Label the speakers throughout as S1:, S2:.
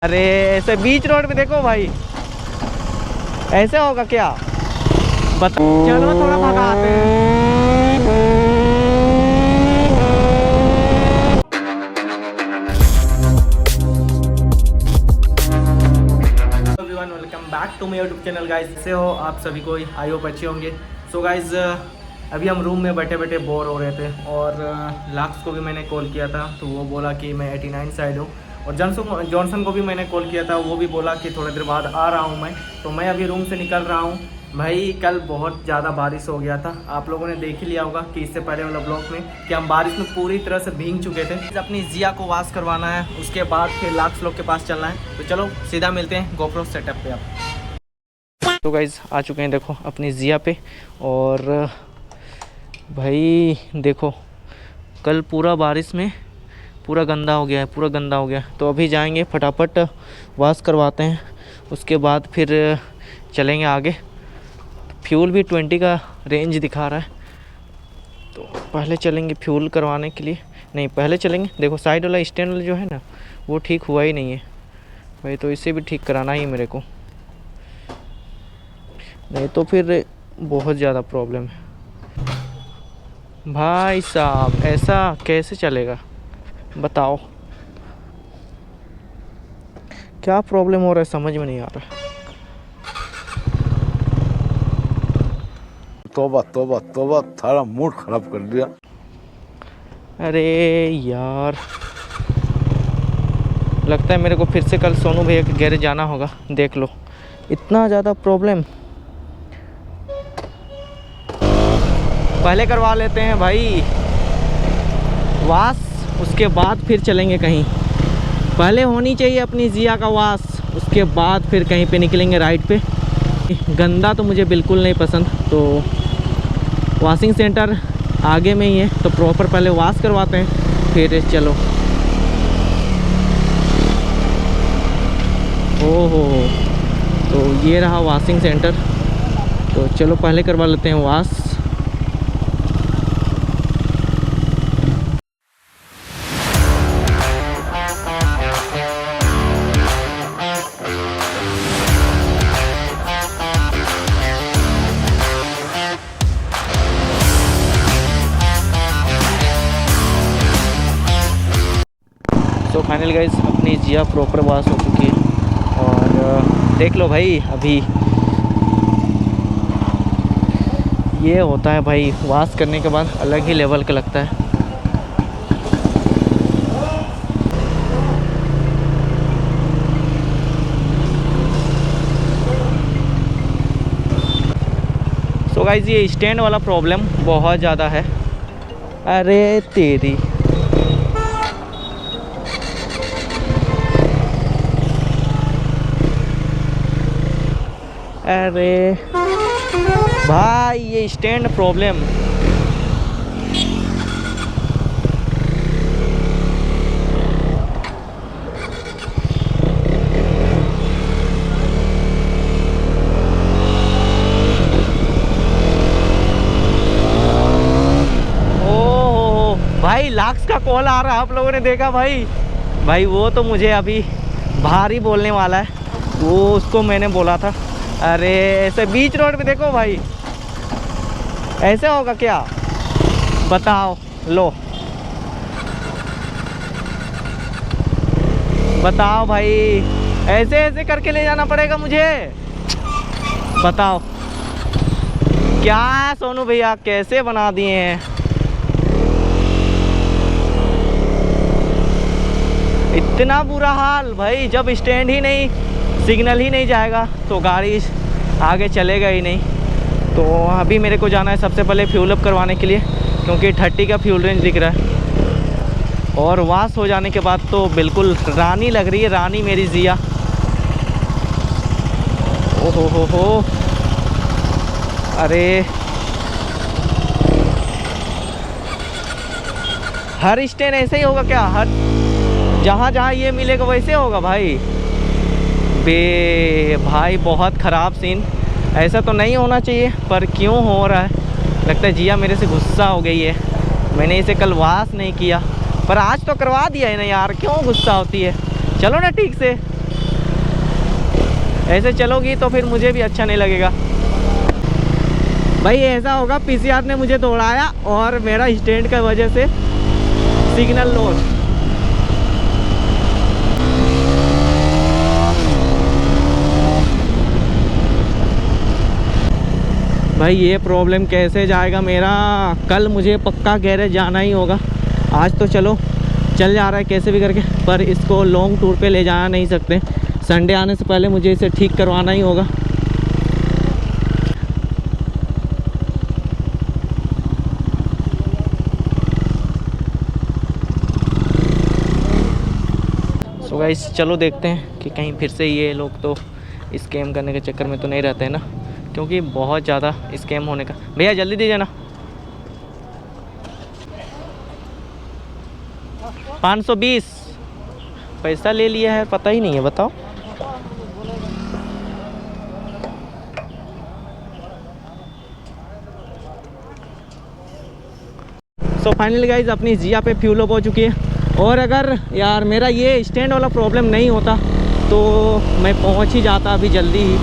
S1: अरे ऐसे बीच रोड पे देखो भाई, ऐसे होगा क्या? बता, चलो थोड़ा भगाते हैं। Welcome back to my YouTube channel guys. कैसे हो आप सभी को? आई होप अच्छे होंगे। सो गाइस, अभी हम रूम में बैठे बैठे बोर हो रहे थे और लाक्स को भी मैंने कॉल किया था, तो वो बोला कि मैं 89 साइड हूँ। और जॉनसन को भी मैंने कॉल किया था, वो भी बोला कि थोड़ी देर बाद आ रहा हूँ मैं। तो मैं अभी रूम से निकल रहा हूँ। भाई कल बहुत ज़्यादा बारिश हो गया था, आप लोगों ने देख ही लिया होगा कि इससे पहले वाला ब्लॉग में कि हम बारिश में पूरी तरह से भीग चुके थे। अपनी जिया को वॉश करवाना है, उसके बाद फिर लाक्स लोग के पास चलना है। तो चलो सीधा मिलते हैं गोप्रो सेटअप पे। आप तो गाइज आ चुके हैं देखो अपनी जिया पे। और भाई देखो कल पूरा बारिश में पूरा गंदा हो गया है, पूरा गंदा हो गया। तो अभी जाएंगे फटाफट वॉश करवाते हैं, उसके बाद फिर चलेंगे आगे। फ्यूल भी 20 का रेंज दिखा रहा है, तो पहले चलेंगे फ्यूल करवाने के लिए। नहीं पहले चलेंगे, देखो साइड वाला स्टैंड वाला जो है ना वो ठीक हुआ ही नहीं है भाई, तो इसे भी ठीक कराना ही मेरे को, नहीं तो फिर बहुत ज़्यादा प्रॉब्लम है भाई साहब। ऐसा कैसे चलेगा बताओ, क्या प्रॉब्लम हो रहा है समझ में नहीं आ रहा।
S2: तोबा तोबा तोबा, थारा मूड खराब कर दिया।
S1: अरे यार लगता है मेरे को फिर से कल सोनू भैया के गैरेज जाना होगा। देख लो इतना ज़्यादा प्रॉब्लम, पहले करवा लेते हैं भाई वाश, उसके बाद फिर चलेंगे कहीं। पहले होनी चाहिए अपनी जिया का वाश, उसके बाद फिर कहीं पे निकलेंगे राइड पे। गंदा तो मुझे बिल्कुल नहीं पसंद, तो वॉशिंग सेंटर आगे में ही है, तो प्रॉपर पहले वॉश करवाते हैं फिर चलो। ओहो, तो ये रहा वॉशिंग सेंटर, तो चलो पहले करवा लेते हैं वॉश। तो फाइनल गाइस अपनी जिया प्रॉपर वॉश हो चुकी है। और देख लो भाई, अभी ये होता है भाई, वॉश करने के बाद अलग ही लेवल का लगता है। सो गाइस ये स्टैंड वाला प्रॉब्लम बहुत ज़्यादा है। अरे तेरी, अरे भाई ये स्टैंड प्रॉब्लम, ओ भाई लाक्स का कॉल आ रहा है, आप लोगों ने देखा भाई? भाई वो तो मुझे अभी भारी बोलने वाला है, वो उसको मैंने बोला था। अरे ऐसे बीच रोड पे देखो भाई, ऐसे होगा क्या? बताओ, लो बताओ भाई, ऐसे ऐसे करके ले जाना पड़ेगा मुझे? बताओ क्या सोनू भैया कैसे बना दिए हैं। इतना बुरा हाल भाई, जब स्टैंड ही नहीं, सिग्नल ही नहीं जाएगा तो गाड़ी आगे चलेगा ही नहीं। तो अभी मेरे को जाना है सबसे पहले फ्यूल अप करवाने के लिए, क्योंकि 30 का फ्यूल रेंज दिख रहा है। और वॉश हो जाने के बाद तो बिल्कुल रानी लग रही है, रानी मेरी जिया। ओहो हो, अरे हर स्टैंड ऐसे ही होगा क्या? हर जहाँ जहाँ ये मिलेगा वैसे होगा भाई? बे भाई बहुत ख़राब सीन, ऐसा तो नहीं होना चाहिए पर क्यों हो रहा है। लगता है जिया मेरे से गुस्सा हो गई है, मैंने इसे कल वॉश नहीं किया, पर आज तो करवा दिया है ना यार, क्यों गुस्सा होती है। चलो ना ठीक से, ऐसे चलोगी तो फिर मुझे भी अच्छा नहीं लगेगा भाई। ऐसा होगा पीसीआर ने मुझे दौड़ाया और मेरा स्टैंड की वजह से सिग्नल लॉस। भाई ये प्रॉब्लम कैसे जाएगा मेरा। कल मुझे पक्का गैरेज जाना ही होगा। आज तो चलो चल जा रहा है कैसे भी करके, पर इसको लॉन्ग टूर पे ले जा नहीं सकते। संडे आने से पहले मुझे इसे ठीक करवाना ही होगा। सो गाइस चलो देखते हैं कि कहीं फिर से ये लोग तो स्कैम करने के चक्कर में तो नहीं रहते हैं ना, क्योंकि बहुत ज़्यादा स्कैम होने का। भैया जल्दी दीजिए ना। 520 पैसा ले लिया है, पता ही नहीं है, बताओ। सो फाइनली गाइज अपनी जिया पे फ्यूल अप हो चुकी है। और अगर यार मेरा ये स्टैंड वाला प्रॉब्लम नहीं होता तो मैं पहुंच ही जाता अभी जल्दी ही।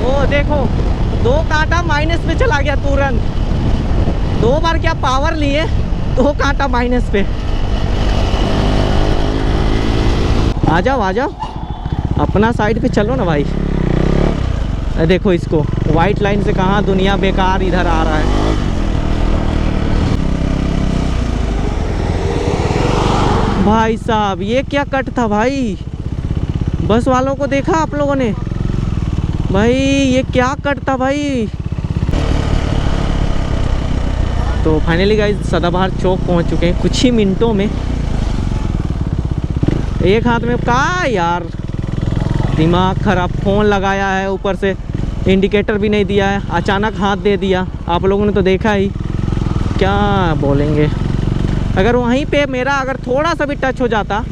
S1: ओ देखो 2 कांटा माइनस पे चला गया तुरंत। 2 बार क्या पावर लिए, 2 कांटा माइनस पे। आ जाओ अपना साइड पे चलो ना भाई। देखो इसको वाइट लाइन से कहाँ दुनिया बेकार इधर आ रहा है। भाई साहब ये क्या कट था भाई। बस वालों को देखा आप लोगों ने भाई, ये क्या कट था भाई। तो फाइनली गाइस सदाबहार चौक पहुंच चुके हैं कुछ ही मिनटों में। एक हाथ में कहाँ यार, दिमाग खराब। फ़ोन लगाया है, ऊपर से इंडिकेटर भी नहीं दिया है, अचानक हाथ दे दिया। आप लोगों ने तो देखा ही, क्या बोलेंगे। अगर वहीं पे मेरा अगर थोड़ा सा भी टच हो जाता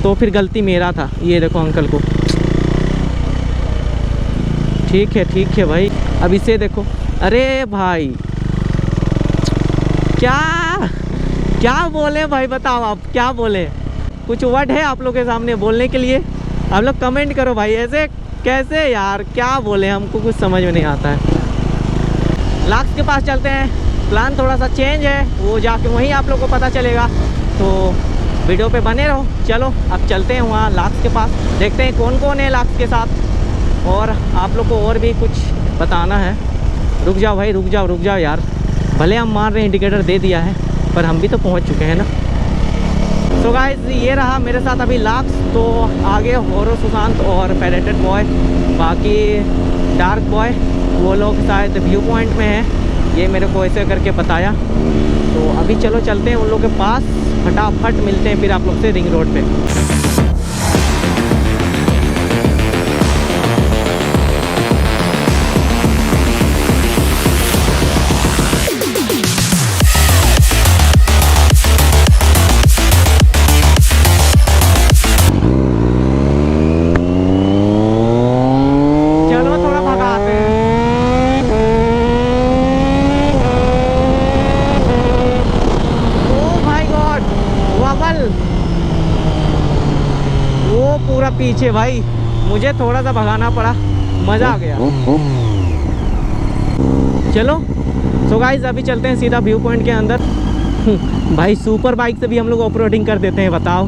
S1: तो फिर गलती मेरा था। ये देखो अंकल को। ठीक है भाई। अब इसे देखो, अरे भाई क्या बोले भाई, बताओ आप क्या बोले। कुछ वर्ड है आप लोग के सामने बोलने के लिए? आप लोग कमेंट करो भाई। ऐसे कैसे यार, क्या बोले, हमको कुछ समझ में नहीं आता है। लाक्स के पास चलते हैं। प्लान थोड़ा सा चेंज है, वो जाके वहीं आप लोग को पता चलेगा, तो वीडियो पे बने रहो। चलो अब चलते हैं वहाँ लाक्स के पास, देखते हैं कौन कौन है लाक्स के साथ। और आप लोग को और भी कुछ बताना है। रुक जाओ भाई, रुक जाओ यार। भले हम मान रहे हैं इंडिकेटर दे दिया है, पर हम भी तो पहुँच चुके हैं ना। तो गाइस ये रहा मेरे साथ अभी लाक्स। तो आगे हॉरर सुशांत और पैरेटेड बॉय, बाकी डार्क बॉय वो लोग शायद व्यू पॉइंट में हैं। ये मेरे को ऐसे करके बताया। तो अभी चलो चलते हैं उन लोगों के पास, फटाफट मिलते हैं फिर आप लोग से रिंग रोड पे। पूरा पीछे भाई, मुझे थोड़ा सा भगाना पड़ा, मज़ा आ गया। चलो सो गाइस अभी चलते हैं सीधा व्यू पॉइंट के अंदर। भाई सुपर बाइक से भी हम लोग ऑफ रोडिंग कर देते हैं, बताओ।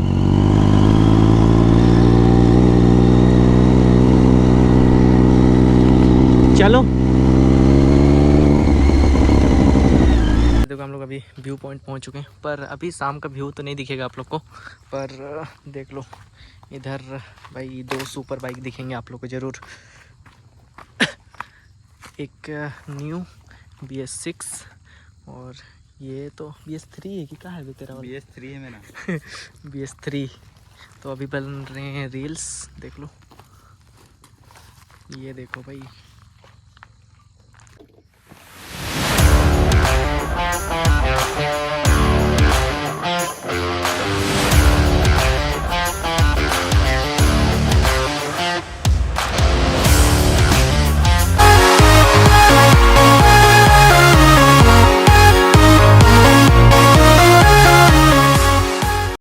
S1: चलो देखो हम लोग अभी व्यू पॉइंट पहुंच चुके हैं, पर अभी शाम का व्यू तो नहीं दिखेगा आप लोग को, पर देख लो इधर भाई 2 सुपर बाइक दिखेंगे आप लोग को ज़रूर। एक न्यू BS6 और ये तो BS3 है कि क्या है तेरा?
S3: BS3 है मेरा।
S1: BS3। तो अभी बन रहे हैं रील्स, देख लो। ये देखो भाई